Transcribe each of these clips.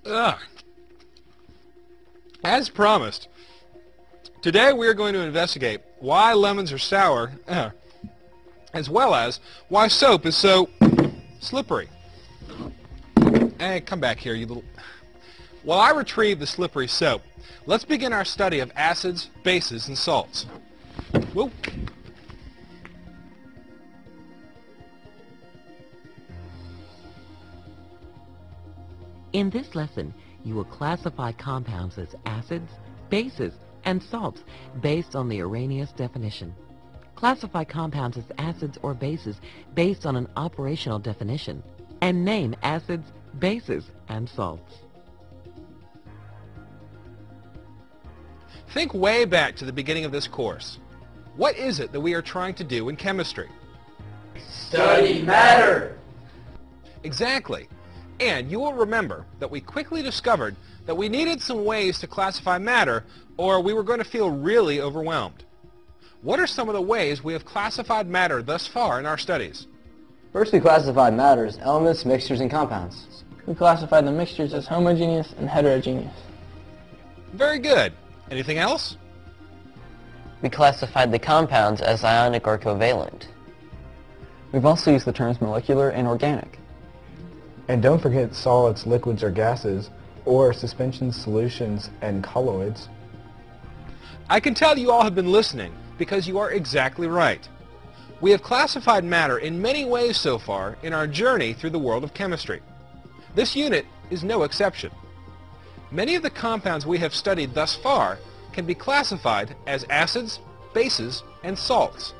Ugh. As promised, today we are going to investigate why lemons are sour, as well as why soap is so slippery. Hey, come back here, you little... While I retrieve the slippery soap, let's begin our study of acids, bases, and salts. Whoa. In this lesson, you will classify compounds as acids, bases, and salts based on the Arrhenius definition. Classify compounds as acids or bases based on an operational definition, and name acids, bases, and salts. Think way back to the beginning of this course. What is it that we are trying to do in chemistry? Study matter! Exactly. And you will remember that we quickly discovered that we needed some ways to classify matter, or we were going to feel really overwhelmed. What are some of the ways we have classified matter thus far in our studies? First, we classified matter as elements, mixtures, and compounds. We classified the mixtures as homogeneous and heterogeneous. Very good. Anything else? We classified the compounds as ionic or covalent. We've also used the terms molecular and organic. And don't forget solids, liquids, or gases, or suspensions, solutions, and colloids. I can tell you all have been listening because you are exactly right. We have classified matter in many ways so far in our journey through the world of chemistry. This unit is no exception. Many of the compounds we have studied thus far can be classified as acids, bases, and salts.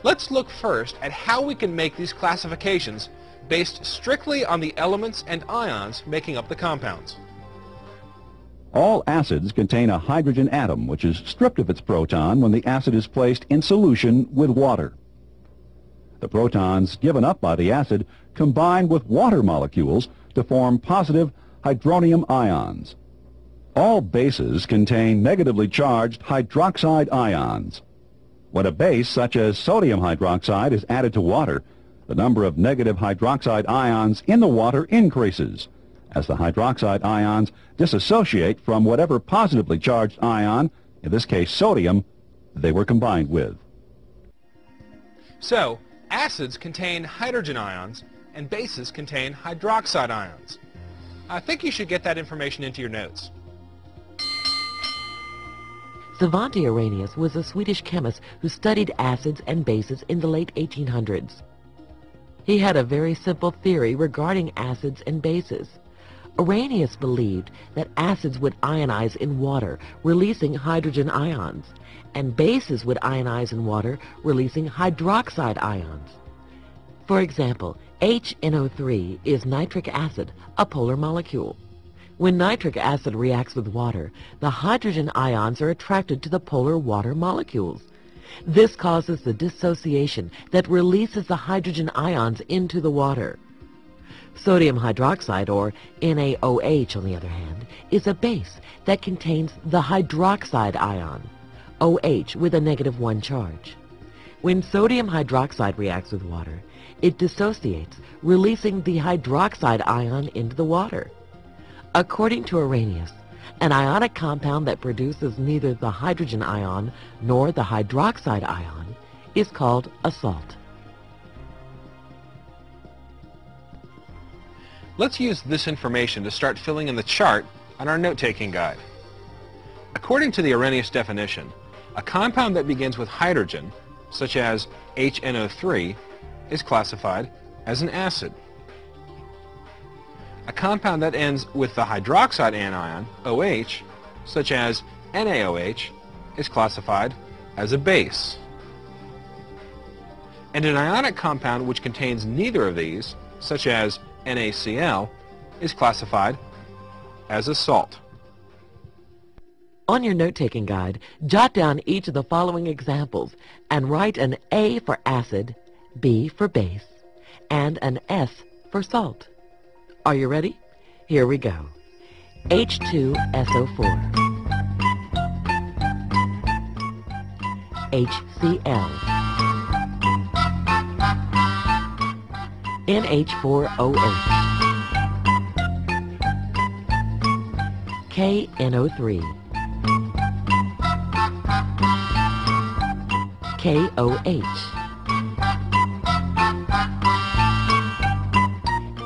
Let's look first at how we can make these classifications based strictly on the elements and ions making up the compounds. All acids contain a hydrogen atom which is stripped of its proton when the acid is placed in solution with water. The protons given up by the acid combine with water molecules to form positive hydronium ions. All bases contain negatively charged hydroxide ions. When a base such as sodium hydroxide is added to water, the number of negative hydroxide ions in the water increases as the hydroxide ions dissociate from whatever positively charged ion, in this case sodium, they were combined with. So, acids contain hydrogen ions and bases contain hydroxide ions. I think you should get that information into your notes. Svante Arrhenius was a Swedish chemist who studied acids and bases in the late 1800s. He had a very simple theory regarding acids and bases. Arrhenius believed that acids would ionize in water, releasing hydrogen ions, and bases would ionize in water, releasing hydroxide ions. For example, HNO3 is nitric acid, a polar molecule. When nitric acid reacts with water, the hydrogen ions are attracted to the polar water molecules. This causes the dissociation that releases the hydrogen ions into the water. Sodium hydroxide, or NaOH, on the other hand, is a base that contains the hydroxide ion, OH, with a -1 charge. When sodium hydroxide reacts with water, it dissociates, releasing the hydroxide ion into the water. According to Arrhenius, an ionic compound that produces neither the hydrogen ion nor the hydroxide ion is called a salt. Let's use this information to start filling in the chart on our note-taking guide. According to the Arrhenius definition, a compound that begins with hydrogen, such as HNO3, is classified as an acid. A compound that ends with the hydroxide anion, OH, such as NaOH, is classified as a base. And an ionic compound which contains neither of these, such as NaCl, is classified as a salt. On your note-taking guide, jot down each of the following examples and write an A for acid, B for base, and an S for salt. Are you ready? Here we go. H2SO4, HCl, NH4OH, KNO3, KOH,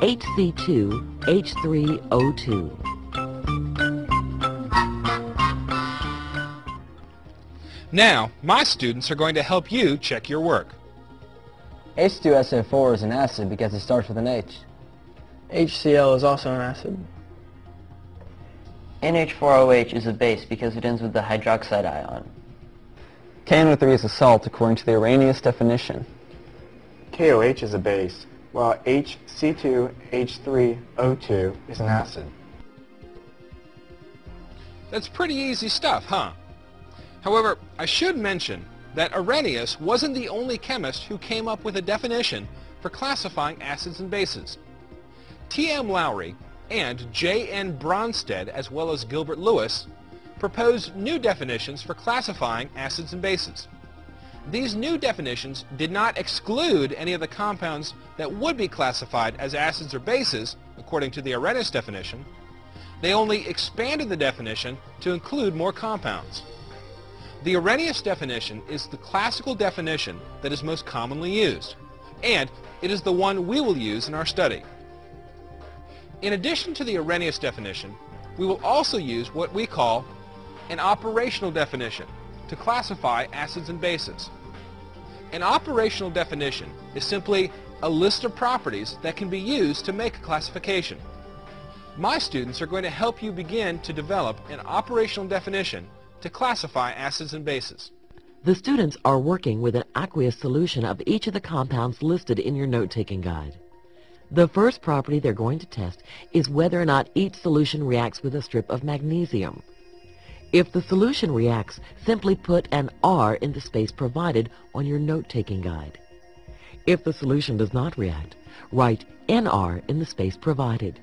HC2H3O2. Now, my students are going to help you check your work. H2SO4 is an acid because it starts with an H. HCl is also an acid. NH4OH is a base because it ends with the hydroxide ion. KNO3 is a salt according to the Arrhenius definition. KOH is a base, while HC2H3O2 is an acid. That's pretty easy stuff, huh? However, I should mention that Arrhenius wasn't the only chemist who came up with a definition for classifying acids and bases. T.M. Lowry and J.N. Bronsted, as well as Gilbert Lewis, proposed new definitions for classifying acids and bases. These new definitions did not exclude any of the compounds that would be classified as acids or bases, according to the Arrhenius definition. They only expanded the definition to include more compounds. The Arrhenius definition is the classical definition that is most commonly used, and it is the one we will use in our study. In addition to the Arrhenius definition, we will also use what we call an operational definition to classify acids and bases. An operational definition is simply a list of properties that can be used to make a classification. My students are going to help you begin to develop an operational definition to classify acids and bases. The students are working with an aqueous solution of each of the compounds listed in your note-taking guide. The first property they're going to test is whether or not each solution reacts with a strip of magnesium. If the solution reacts, simply put an R in the space provided on your note-taking guide. If the solution does not react, write NR in the space provided.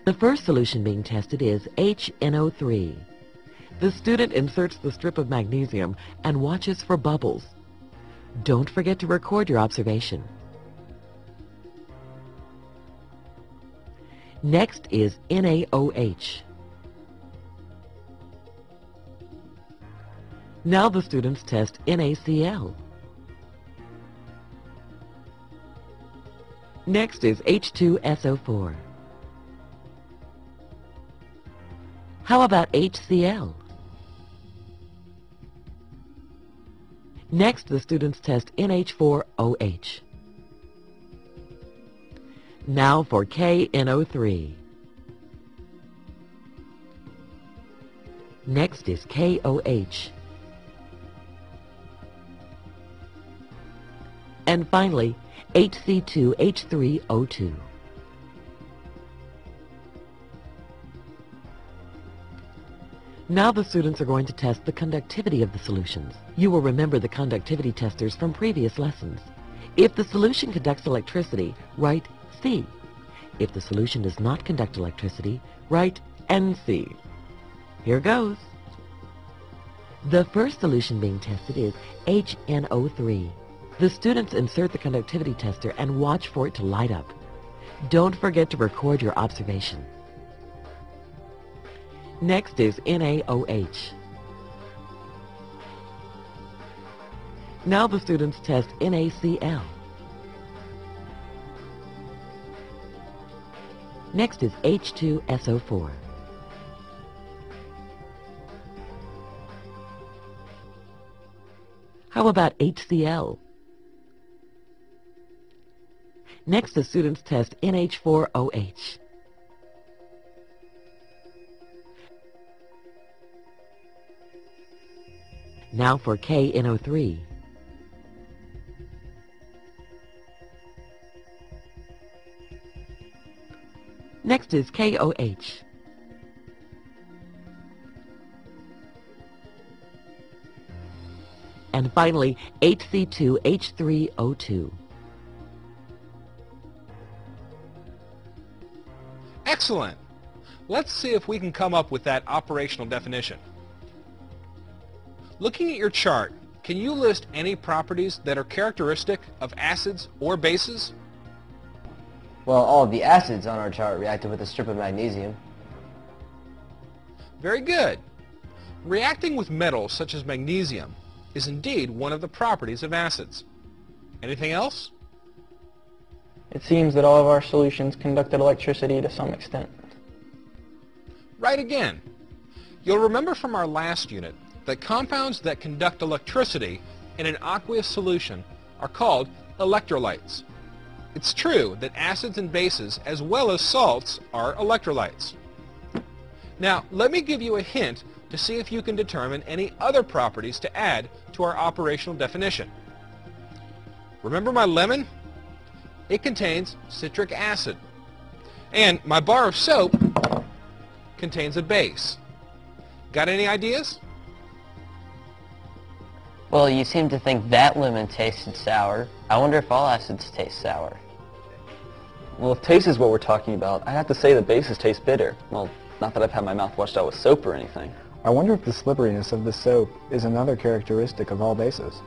The first solution being tested is HNO3. The student inserts the strip of magnesium and watches for bubbles. Don't forget to record your observation. Next is NaOH. Now the students test NaCl. Next is H2SO4. How about HCl? Next, the students test NH4OH. Now for KNO3. Next is KOH. And finally, HC2H3O2. Now the students are going to test the conductivity of the solutions. You will remember the conductivity testers from previous lessons. If the solution conducts electricity, write C. If the solution does not conduct electricity, write NC. Here goes. The first solution being tested is HNO3. The students insert the conductivity tester and watch for it to light up. Don't forget to record your observation. Next is NaOH. Now the students test NaCl. Next is H2SO4. How about HCl? Next, the students test NH4OH. Now for KNO3. Next is KOH. And finally, HC2H3O2. Excellent! Let's see if we can come up with that operational definition. Looking at your chart, can you list any properties that are characteristic of acids or bases? Well, all of the acids on our chart reacted with a strip of magnesium. Very good. Reacting with metals such as magnesium is indeed one of the properties of acids. Anything else? It seems that all of our solutions conducted electricity to some extent. Right again. You'll remember from our last unit that compounds that conduct electricity in an aqueous solution are called electrolytes. It's true that acids and bases as well as salts are electrolytes. Now, let me give you a hint to see if you can determine any other properties to add to our operational definition. Remember my lemon? It contains citric acid. And my bar of soap contains a base. Got any ideas? Well, you seem to think that lemon tasted sour. I wonder if all acids taste sour. Well, if taste is what we're talking about, I'd have to say that bases taste bitter. Well, not that I've had my mouth washed out with soap or anything. I wonder if the slipperiness of the soap is another characteristic of all bases.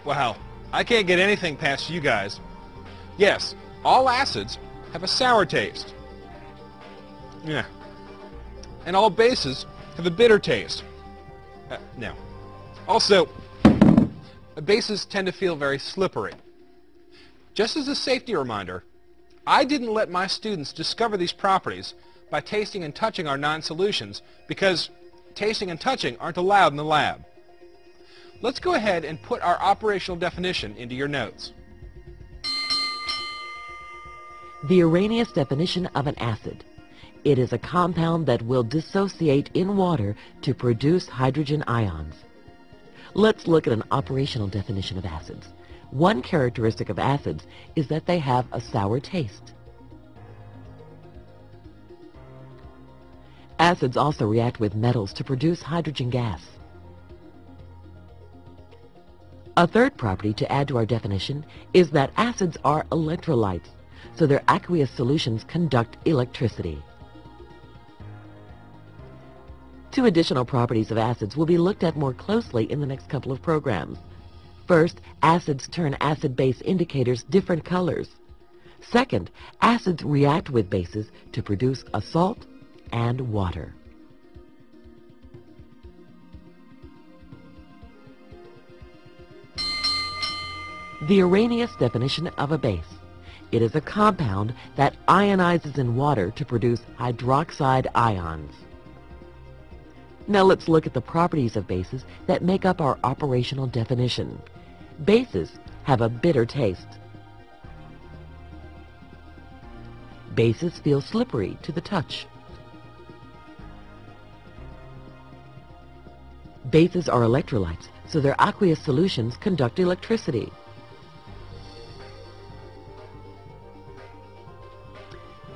Wow, I can't get anything past you guys. Yes, all acids have a sour taste. Yeah. And all bases have a bitter taste. No. Also, bases tend to feel very slippery. Just as a safety reminder, I didn't let my students discover these properties by tasting and touching our non-solutions because tasting and touching aren't allowed in the lab. Let's go ahead and put our operational definition into your notes. The Arrhenius definition of an acid. It is a compound that will dissociate in water to produce hydrogen ions. Let's look at an operational definition of acids. One characteristic of acids is that they have a sour taste. Acids also react with metals to produce hydrogen gas. A third property to add to our definition is that acids are electrolytes, so their aqueous solutions conduct electricity. Two additional properties of acids will be looked at more closely in the next couple of programs. First, acids turn acid-base indicators different colors. Second, acids react with bases to produce a salt and water. The Arrhenius definition of a base. It is a compound that ionizes in water to produce hydroxide ions. Now let's look at the properties of bases that make up our operational definition. Bases have a bitter taste. Bases feel slippery to the touch. Bases are electrolytes, so their aqueous solutions conduct electricity.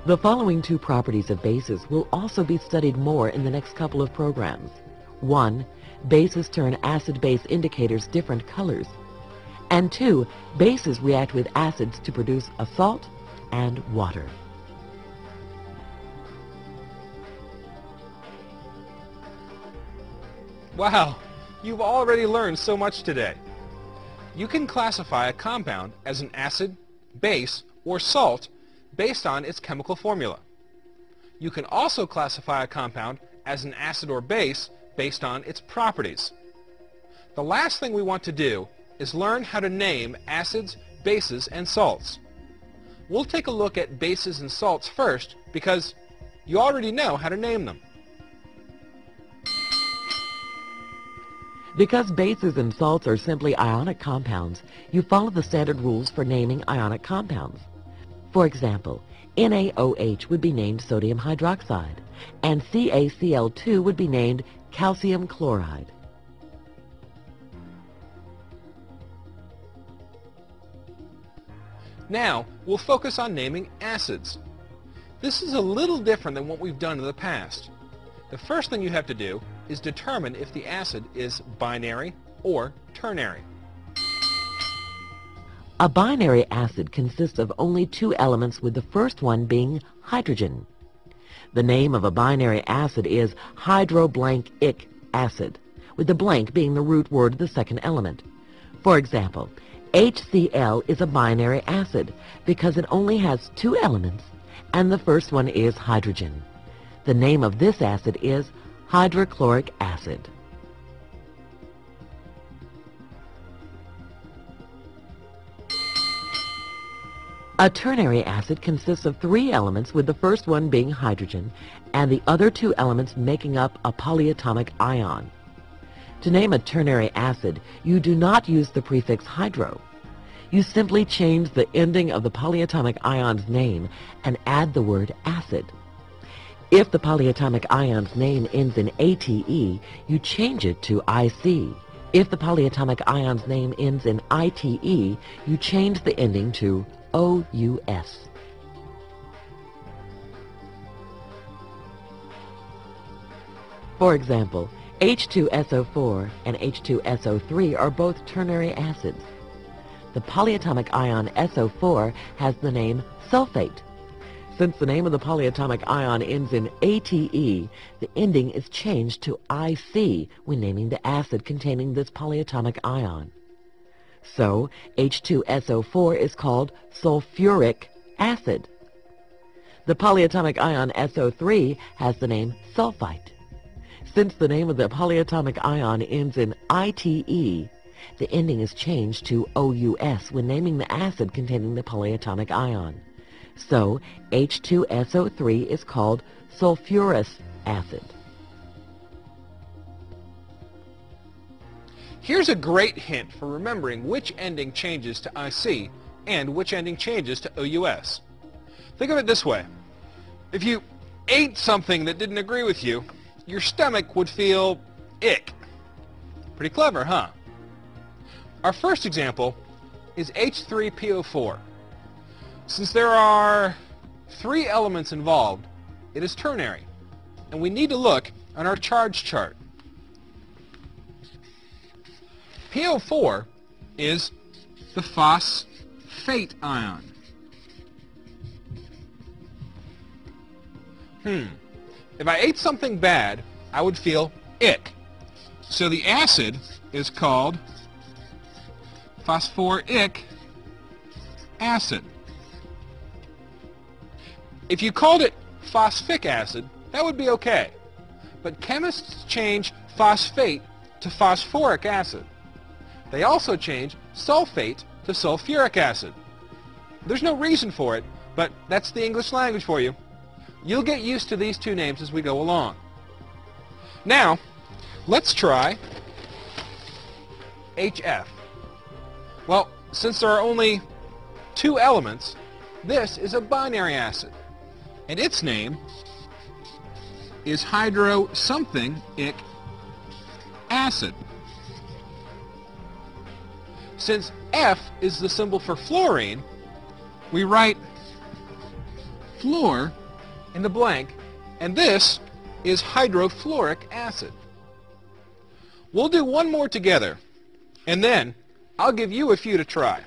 The following two properties of bases will also be studied more in the next couple of programs. 1. Bases turn acid-base indicators different colors. And 2. Bases react with acids to produce a salt and water. Wow, you've already learned so much today. You can classify a compound as an acid, base, or salt based on its chemical formula. You can also classify a compound as an acid or base based on its properties. The last thing we want to do is learn how to name acids, bases, and salts. We'll take a look at bases and salts first because you already know how to name them. Because bases and salts are simply ionic compounds, you follow the standard rules for naming ionic compounds. For example, NaOH would be named sodium hydroxide, and CaCl2 would be named calcium chloride. Now, we'll focus on naming acids. This is a little different than what we've done in the past. The first thing you have to do is determine if the acid is binary or ternary. A binary acid consists of only two elements, with the first one being hydrogen. The name of a binary acid is hydroblankic acid, with the blank being the root word of the second element. For example, HCl is a binary acid because it only has two elements, and the first one is hydrogen. The name of this acid is hydrochloric acid. A ternary acid consists of 3 elements, with the first one being hydrogen and the other 2 elements making up a polyatomic ion. To name a ternary acid, you do not use the prefix hydro. You simply change the ending of the polyatomic ion's name and add the word acid. If the polyatomic ion's name ends in ATE, you change it to IC. If the polyatomic ion's name ends in ITE, you change the ending to OUS. For example, H2SO4 and H2SO3 are both ternary acids. The polyatomic ion SO4 has the name sulfate. Since the name of the polyatomic ion ends in ATE, the ending is changed to IC when naming the acid containing this polyatomic ion. So, H2SO4 is called sulfuric acid. The polyatomic ion SO3 has the name sulfite. Since the name of the polyatomic ion ends in ITE, the ending is changed to OUS when naming the acid containing the polyatomic ion. So, H2SO3 is called sulfurous acid. Here's a great hint for remembering which ending changes to IC and which ending changes to OUS. Think of it this way. If you ate something that didn't agree with you, your stomach would feel ick. Pretty clever, huh? Our first example is H3PO4. Since there are 3 elements involved, it is ternary, and we need to look on our charge chart. PO4 is the phosphate ion. If I ate something bad, I would feel ick. So the acid is called phosphoric acid. If you called it phosphic acid, that would be okay. But chemists change phosphate to phosphoric acid. They also change sulfate to sulfuric acid. There's no reason for it, but that's the English language for you. You'll get used to these 2 names as we go along. Now, let's try HF. Well, since there are only 2 elements, this is a binary acid, and its name is hydro-something-ic acid. Since F is the symbol for fluorine, we write fluor in the blank, and this is hydrofluoric acid. We'll do one more together, and then I'll give you a few to try.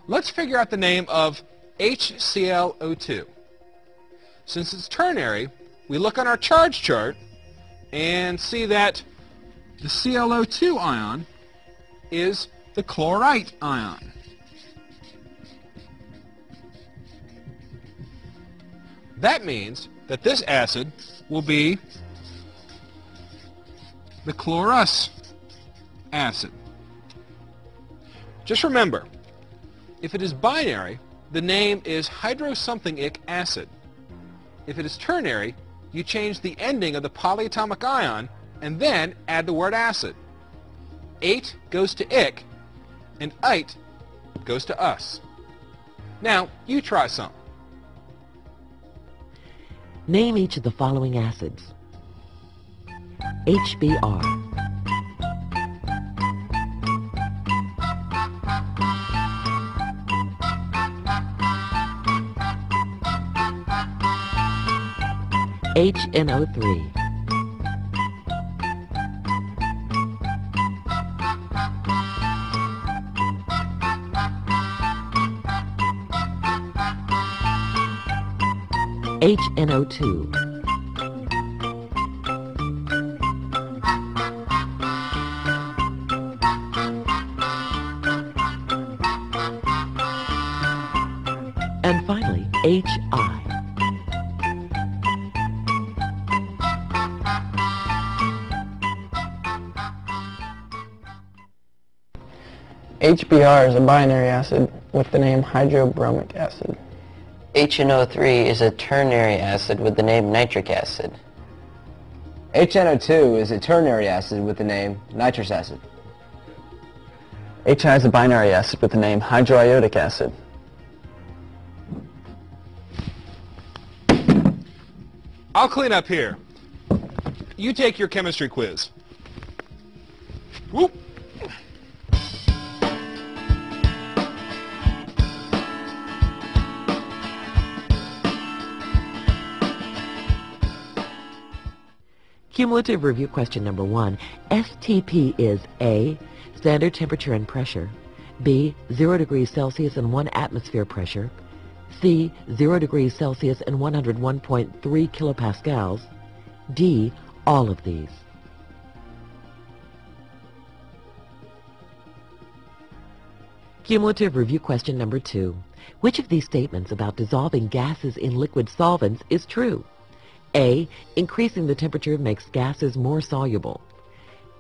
Let's figure out the name of HClO2. Since it's ternary, we look on our charge chart and see that the ClO2 ion is the chlorite ion. That means that this acid will be the chlorous acid. Just remember, if it is binary, the name is hydro-something-ic acid. If it is ternary, you change the ending of the polyatomic ion and then add the word acid. Ate goes to ic, and ite goes to us. Now, you try some. Name each of the following acids. HBr, HNO3, HNO2, and finally HI. HBr is a binary acid with the name hydrobromic acid. HNO3 is a ternary acid with the name nitric acid. HNO2 is a ternary acid with the name nitrous acid. HI is a binary acid with the name hydroiodic acid. I'll clean up here. You take your chemistry quiz. Whoop. Cumulative review question number 1. STP is A, standard temperature and pressure, B, 0 degrees Celsius and 1 atmosphere pressure, C, 0 degrees Celsius and 101.3 kilopascals, D, all of these. Cumulative review question number 2. Which of these statements about dissolving gases in liquid solvents is true? A, increasing the temperature makes gases more soluble.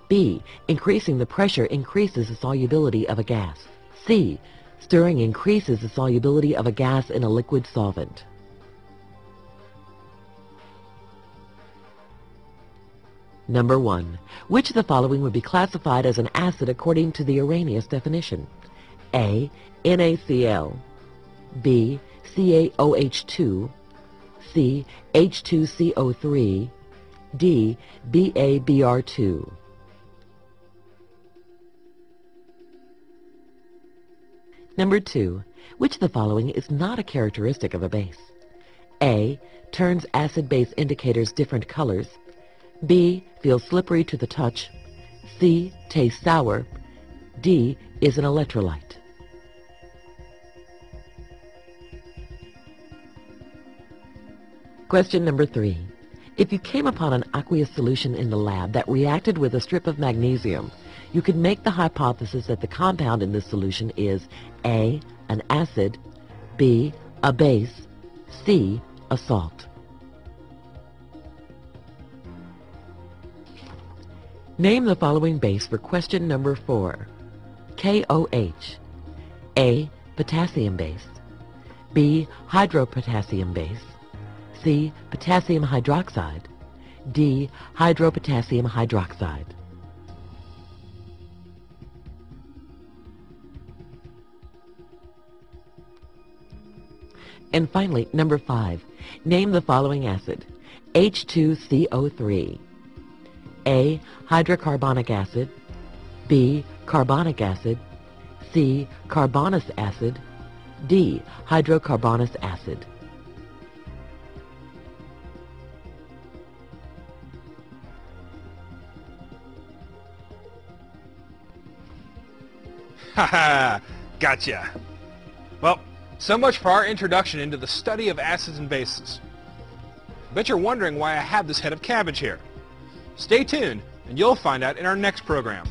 B, increasing the pressure increases the solubility of a gas. C, stirring increases the solubility of a gas in a liquid solvent. Number 1. Which of the following would be classified as an acid according to the Arrhenius definition? A, NaCl. B, CaOH2. C, H2CO3, D, BaBr2. Number 2. Which of the following is not a characteristic of a base? A, turns acid-base indicators different colors. B, feels slippery to the touch. C, tastes sour. D, is an electrolyte. Question number 3. If you came upon an aqueous solution in the lab that reacted with a strip of magnesium, you could make the hypothesis that the compound in this solution is A, an acid, B, a base, C, a salt. Name the following base for question number 4. KOH. A, potassium base. B, hydropotassium base. C, potassium hydroxide. D, hydropotassium hydroxide. And finally, number 5. Name the following acid. H2CO3. A, hydrocarbonic acid. B, carbonic acid. C, carbonous acid. D, hydrocarbonous acid. Ha! Gotcha. Well, so much for our introduction into the study of acids and bases. I bet you're wondering why I have this head of cabbage here. Stay tuned, and you'll find out in our next program.